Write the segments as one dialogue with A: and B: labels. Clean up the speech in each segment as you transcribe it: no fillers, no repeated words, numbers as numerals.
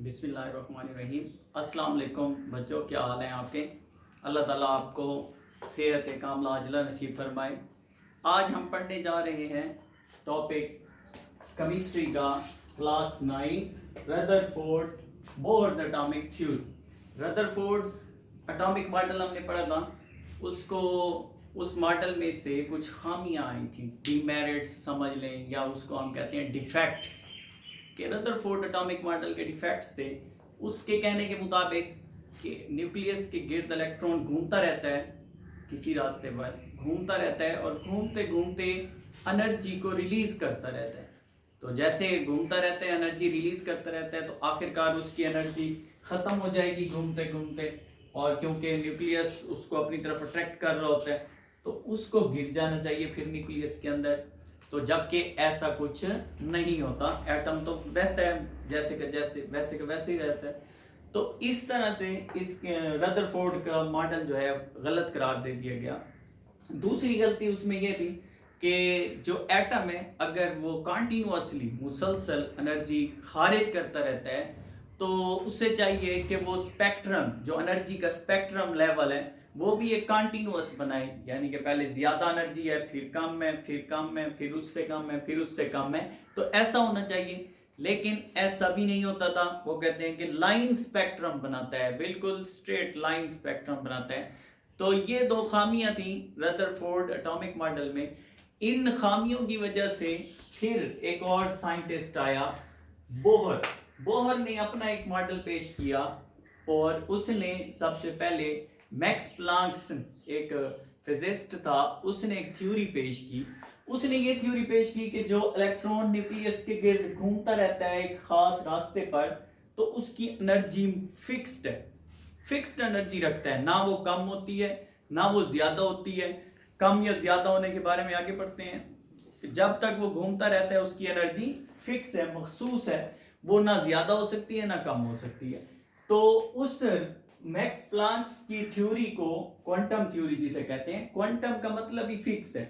A: बिस्मिल्लाहिर्रहमानिर्रहीम। अस्सलाम वालेकुम बच्चों, क्या हाल है आपके? अल्लाह ताला आपको सेहत कामला अजला नसीब फरमाए। आज हम पढ़ने जा रहे हैं टॉपिक केमिस्ट्री का class 9 Rutherford Bohr's atomic theory. Rutherford's atomic model हमने पढ़ा था, उसको उस मॉडल में से कुछ खामियां आई थी, डीमेरिट्स समझ लें, या उसको हम कहते हैं डिफेक्ट्स के रदरफोर्ड एटॉमिक मॉडल के डिफेक्ट्स थे। उसके कहने के मुताबिक कि न्यूक्लियस के गिर्द इलेक्ट्रॉन घूमता रहता है, किसी रास्ते पर घूमता रहता है और घूमते घूमते एनर्जी को रिलीज करता रहता है। तो जैसे घूमता रहता है, एनर्जी रिलीज करता रहता है, तो आखिरकार उसकी एनर्जी खत्म हो जाएगी घूमते घूमते, और क्योंकि न्यूक्लियस उसको अपनी तरफ अट्रैक्ट कर रहा होता है तो उसको गिर जाना चाहिए फिर न्यूक्लियस के अंदर। तो जबकि ऐसा कुछ नहीं होता, एटम तो रहता है जैसे का जैसे, वैसे का वैसे ही रहता है। तो इस तरह से इस रदरफोर्ड का मॉडल जो है गलत करार दे दिया गया। दूसरी गलती उसमें यह थी कि जो एटम है अगर वो कॉन्टिन्यूसली मुसलसल एनर्जी खारिज करता रहता है तो उससे चाहिए कि वो स्पेक्ट्रम, जो एनर्जी का स्पेक्ट्रम लेवल है, वो भी एक कॉन्टिन्यूअस बनाए, यानी कि पहले ज्यादा एनर्जी है, फिर कम है, फिर कम है, फिर उससे कम है, फिर उससे कम है। तो ऐसा होना चाहिए, लेकिन ऐसा भी नहीं होता था। वो कहते हैं कि लाइन स्पेक्ट्रम बनाता है, बिल्कुल स्ट्रेट लाइन स्पेक्ट्रम बनाता है। तो ये दो खामियां थी रदरफोर्ड एटॉमिक मॉडल में। इन खामियों की वजह से फिर एक और साइंटिस्ट आया, बोहर। बोहर ने अपना एक मॉडल पेश किया और उसने सबसे पहले मैक्स प्लांक्स, एक फिजिस्ट था, उसने एक थ्योरी पेश की। उसने ये थ्योरी पेश की कि जो इलेक्ट्रॉन न्यूक्लियस के गिर्द घूमता रहता है एक खास रास्ते पर, तो उसकी एनर्जी फिक्स्ड है, फिक्स्ड एनर्जी रखता है, ना वो कम होती है ना वो ज्यादा होती है। कम या ज्यादा होने के बारे में आगे पढ़ते हैं। जब तक वो घूमता रहता है उसकी एनर्जी फिक्स है, मखसूस है, वो ना ज्यादा हो सकती है ना कम हो सकती है। तो उस मैक्स प्लांक्स की थ्योरी को क्वांटम थ्योरी जिसे कहते हैं, क्वांटम का मतलब ही फिक्स है,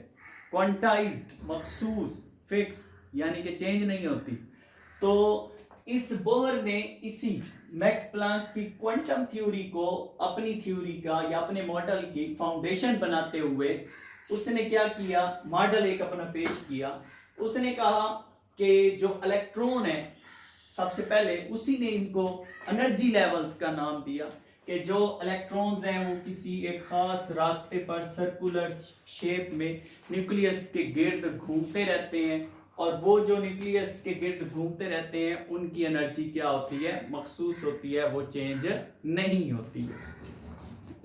A: क्वांटाइज्ड, मखसूस, फिक्स, यानी कि चेंज नहीं होती। तो इस बोहर ने इसी मैक्स प्लांक की क्वांटम थ्योरी को अपनी थ्योरी का या अपने मॉडल की फाउंडेशन बनाते हुए उसने क्या किया, मॉडल एक अपना पेश किया। उसने कहा कि जो इलेक्ट्रॉन है, सबसे पहले उसी ने इनको एनर्जी लेवल्स का नाम दिया कि जो इलेक्ट्रॉन्स हैं वो किसी एक खास रास्ते पर सर्कुलर शेप में न्यूक्लियस के गिर्द घूमते रहते हैं, और वो जो न्यूक्लियस के गिर्द घूमते रहते हैं उनकी एनर्जी क्या होती है, मखसूस होती है, वो चेंज नहीं होती है।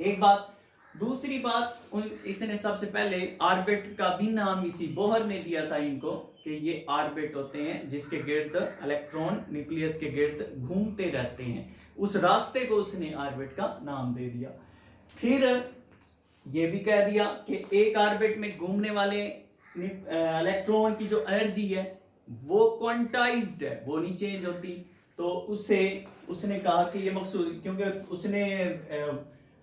A: एक बात। दूसरी बात, इसने सबसे पहले ऑर्बिट का भी नाम इसी बोहर ने दिया था इनको, कि ये ऑर्बिट होते हैं जिसके गिर्द इलेक्ट्रॉन न्यूक्लियस के गिर्द घूमते रहते हैं। उस रास्ते को उसने ऑर्बिट का नाम दे दिया। फिर ये भी कह दिया कि एक ऑर्बिट में घूमने वाले इलेक्ट्रॉन की जो एनर्जी है वो क्वांटाइज्ड है, वो नहीं चेंज होती। तो उसने कहा कि ये मकसूद, क्योंकि उसने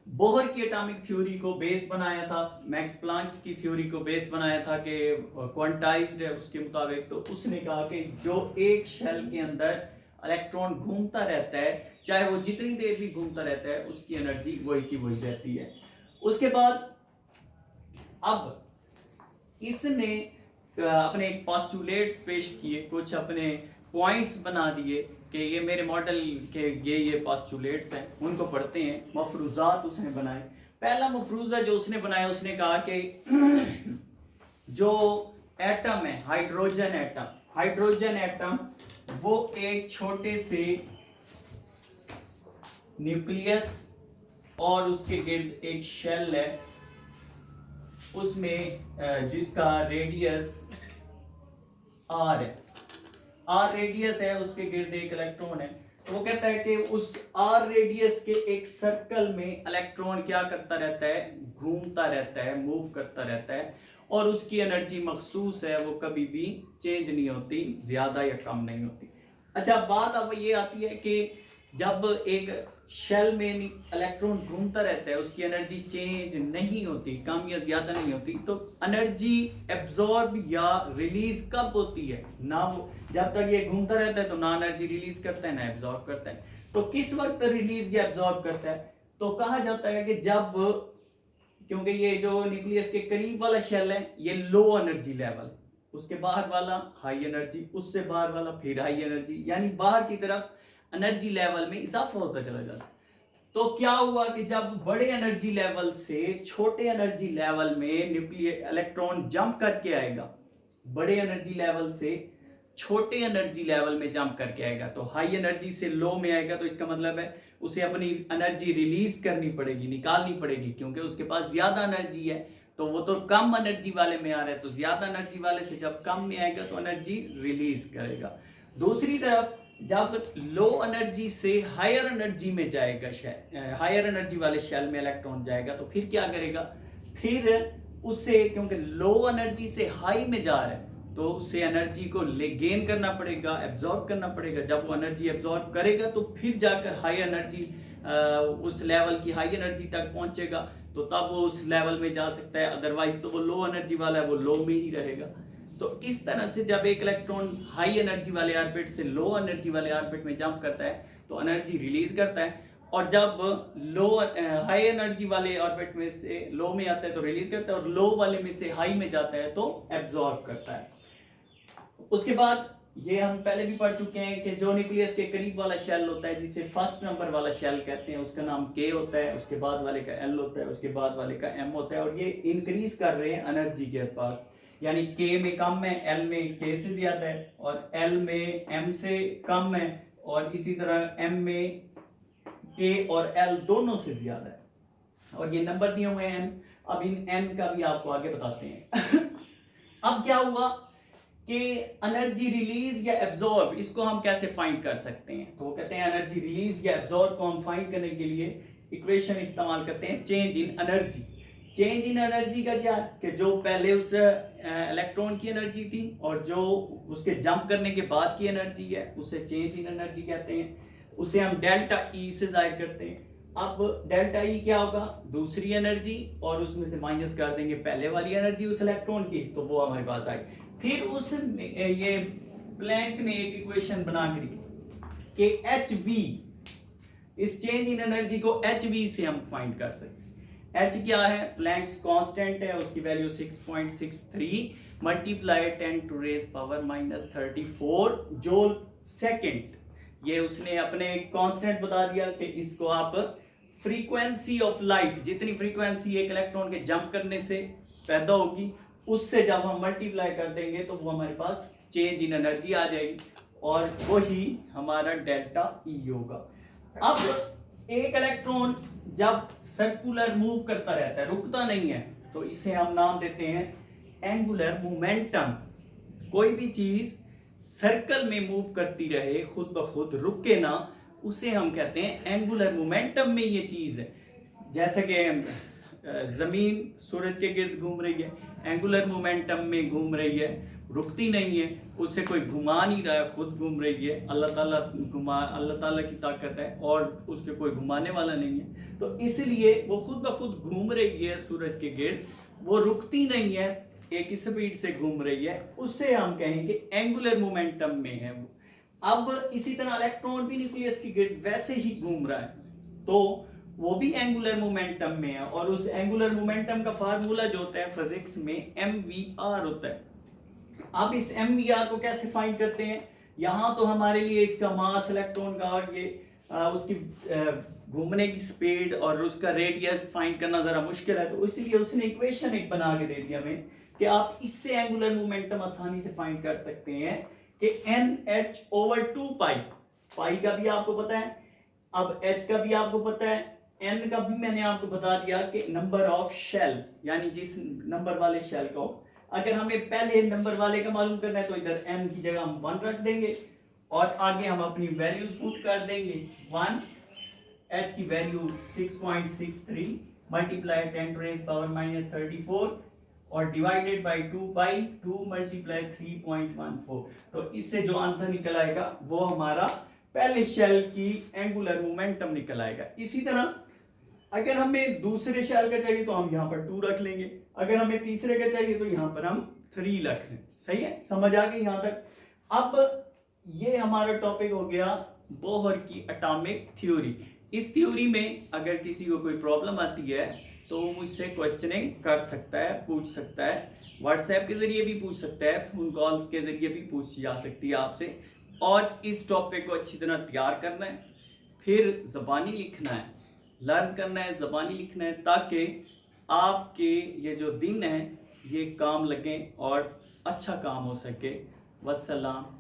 A: बोहर की एटॉमिक थ्योरी को बेस बनाया था, मैक्स प्लांक्स की थ्योरी को बेस बनाया था कि क्वांटाइज्ड है उसके मुताबिक। तो उसने कहा कि जो एक शेल के अंदर इलेक्ट्रॉन घूमता रहता है, चाहे वो जितनी देर भी घूमता रहता है, उसकी एनर्जी वही की वही रहती है। उसके बाद अब इसने अपने पोस्टुलेट्स पेश किए, कुछ अपने पॉइंट्स बना दिए कि ये मेरे मॉडल के ये पोस्टुलेट्स हैं, उनको पढ़ते हैं। मफरूजात उसने बनाए। पहला मफरूजा जो उसने बनाया, उसने कहा कि जो एटम है, हाइड्रोजन एटम, हाइड्रोजन एटम वो एक छोटे से न्यूक्लियस और उसके गिर्द एक शेल है, उसमें जिसका रेडियस आर है, आर रेडियस है, उसके गिर्द एक इलेक्ट्रॉन है। तो वो कहता है कि उस आर रेडियस के एक सर्कल में इलेक्ट्रॉन क्या करता रहता है, घूमता रहता है, मूव करता रहता है, और उसकी एनर्जी मखसूस है, वो कभी भी चेंज नहीं होती, ज्यादा या कम नहीं होती। अच्छा, बात अब ये आती है कि जब एक शेल में इलेक्ट्रॉन घूमता रहता है, उसकी एनर्जी चेंज नहीं होती, कम या ज्यादा नहीं होती, तो एनर्जी एब्जॉर्ब या रिलीज कब होती है? ना वो जब तक ये घूमता रहता है तो ना एनर्जी रिलीज करता है ना एब्जॉर्ब करता है। तो किस वक्त रिलीज या एब्जॉर्ब करता है? तो कहा जाता है कि जब, क्योंकि ये जो न्यूक्लियस के करीब वाला शेल है ये लो एनर्जी लेवल, उसके बाहर वाला हाई एनर्जी, उससे बाहर वाला फिर हाई एनर्जी, यानी बाहर की तरफ एनर्जी लेवल में इजाफा होता चला जाता है। तो क्या हुआ कि जब बड़े एनर्जी लेवल से छोटे एनर्जी लेवल में न्यूक्लियर इलेक्ट्रॉन जंप करके आएगा, बड़े एनर्जी लेवल से छोटे एनर्जी लेवल में जंप करके आएगा, तो हाई एनर्जी से लो में आएगा, तो इसका मतलब है उसे अपनी एनर्जी रिलीज करनी पड़ेगी, निकालनी पड़ेगी, क्योंकि उसके पास ज्यादा एनर्जी है। तो वो तो कम एनर्जी वाले में आ रहा है, तो ज्यादा एनर्जी वाले से जब कम में आएगा तो एनर्जी रिलीज करेगा। दूसरी तरफ जब लो एनर्जी से हायर एनर्जी में जाएगा, हायर एनर्जी वाले शेल में इलेक्ट्रॉन जाएगा, तो फिर क्या करेगा, फिर उससे, क्योंकि लो एनर्जी से हाई में जा रहा है, तो उससे एनर्जी को गेन करना पड़ेगा, एब्जॉर्ब करना पड़ेगा। जब वो एनर्जी एब्जॉर्ब करेगा तो फिर जाकर हाई एनर्जी, उस लेवल की हाई एनर्जी तक पहुंचेगा, तो तब वो उस लेवल में जा सकता है, अदरवाइज तो वो लो एनर्जी वाला है, वो लो में ही रहेगा। तो इस तरह से जब एक इलेक्ट्रॉन हाई एनर्जी वाले ऑर्बिट से लो एनर्जी वाले ऑर्बिट में जंप करता है तो एनर्जी रिलीज करता है, और जब लो हाई एनर्जी वाले ऑर्बिट में से लो में आता है तो रिलीज करता है, और लो वाले में से हाई में जाता है तो एब्जॉर्ब करता है। उसके बाद ये हम पहले भी पढ़ चुके हैं कि जो न्यूक्लियस के करीब वाला शेल होता है, जिसे फर्स्ट नंबर वाला शेल कहते हैं, उसका नाम के होता है, उसके बाद वाले का एल होता है, उसके बाद वाले का एम होता है, और ये इंक्रीज कर रहे हैं एनर्जी के पास, यानी के में कम है, एल में के से ज्यादा है, और एल में एम से कम है, और इसी तरह एम में के और एल दोनों से ज्यादा है, और ये नंबर दिए हुए हैं। अब इन एन का भी आपको आगे बताते हैं। अब क्या हुआ कि एनर्जी रिलीज या एब्जॉर्ब, इसको हम कैसे फाइंड कर सकते हैं? तो वो कहते हैं एनर्जी रिलीज या एब्जॉर्ब को हम फाइंड करने के लिए इक्वेशन इस्तेमाल करते हैं change in energy. Change in energy का क्या, कि जो पहले उस इलेक्ट्रॉन की एनर्जी थी और जो उसके जंप करने के बाद की एनर्जी है, उसे चेंज इन एनर्जी कहते हैं। उसे हम डेल्टा ई से जाहिर करते हैं। अब डेल्टा ई क्या होगा, दूसरी एनर्जी, और उसमें से माइनस कर देंगे पहले वाली एनर्जी उस इलेक्ट्रॉन की, तो वो हमारे पास आएगी। फिर उस ये प्लैंक ने एक इक्वेशन बना के कि एच वी, इस चेंज इन एनर्जी को एच वी से हम फाइंड कर सकते हैं। एच क्या है, प्लैंक्स कांस्टेंट है, उसकी value 6.63 multiply 10 to raise power -34 joule second. ये उसने अपने कांस्टेंट बता दिया कि इसको आप फ्रीक्वेंसी ऑफ लाइट, जितनी फ्रीक्वेंसी एक इलेक्ट्रॉन के जंप करने से पैदा होगी, उससे जब हम मल्टीप्लाई कर देंगे तो वो हमारे पास चेंज इन एनर्जी आ जाएगी, और वही हमारा डेल्टा ई होगा। अब एक इलेक्ट्रॉन जब सर्कुलर मूव करता रहता है, रुकता नहीं है, तो इसे हम नाम देते हैं एंगुलर मोमेंटम। कोई भी चीज सर्कल में मूव करती रहे, खुद ब खुद रुके ना, उसे हम कहते हैं एंगुलर मोमेंटम में ये चीज है। जैसे कि जमीन सूरज के गिर्द घूम रही है, एंगुलर मोमेंटम में घूम रही है, रुकती नहीं है, उससे कोई घुमा नहीं रहा है, खुद घूम रही है। अल्लाह ताला की ताकत है और उसके कोई घुमाने वाला नहीं है, तो इसलिए वो खुद ब खुद घूम रही है सूरज के गिर्द, वो रुकती नहीं है, एक स्पीड से घूम रही है, उससे हम कहेंगे एंगुलर मोमेंटम में है वो। अब इसी तरह इलेक्ट्रॉन भी न्यूक्लियस के गिर्द वैसे ही घूम रहा है, तो वो भी एंगुलर मोमेंटम में है, और उस एंगुलर मोमेंटम का फार्मूला जो होता है फिजिक्स में MVR होता है। अब इस MVR को कैसे फाइंड करते हैं? यहां तो हमारे लिए इसका मास इलेक्ट्रॉन का और ये उसकी घूमने की स्पीड और उसका रेडियस फाइंड करना जरा मुश्किल है, तो इसलिए उसने इक्वेशन एक बना के दे दिया हमें कि आप इससे एंगुलर मोमेंटम आसानी से फाइंड कर सकते हैं कि NH/2 पाई, पाई का भी आपको पता है, अब H का भी आपको पता है, N का भी मैंने आपको बता दिया कि नंबर ऑफ शेल, यानी जिस नंबर वाले शेल का हो। अगर हमें पहले नंबर वाले का मालूम करना है तो इधर n की जगह हम 1 रख देंगे, और आगे हम अपनी वैल्यूज पुट कर देंगे। 1 h की value 6.63 multiply 10 to raise power -34 और डिवाइडेड बाय 2 पाई 2 मल्टीप्लाई 3.14। तो इससे जो आंसर निकल आएगा वो हमारा पहले शेल की एंगुलर मोमेंटम निकल आएगा। इसी तरह अगर हमें दूसरे शेल का चाहिए तो हम यहाँ पर 2 रख लेंगे, अगर हमें तीसरे का चाहिए तो यहाँ पर हम 3 रख लें। सही है, समझ आ गई यहाँ तक? अब ये हमारा टॉपिक हो गया बोहर की एटॉमिक थ्योरी। इस थ्योरी में अगर किसी को कोई प्रॉब्लम आती है तो वो मुझसे क्वेश्चनिंग कर सकता है, पूछ सकता है। व्हाट्सएप के ज़रिए भी पूछ सकता है, फ़ोन कॉल्स के ज़रिए भी पूछी जा सकती है आपसे। और इस टॉपिक को अच्छी तरह तैयार करना है, फिर ज़बानी लिखना है, लर्न करना है, ज़बानी लिखना है, ताकि आपके ये जो दिन है ये काम लगें और अच्छा काम हो सके। वस्सलाम।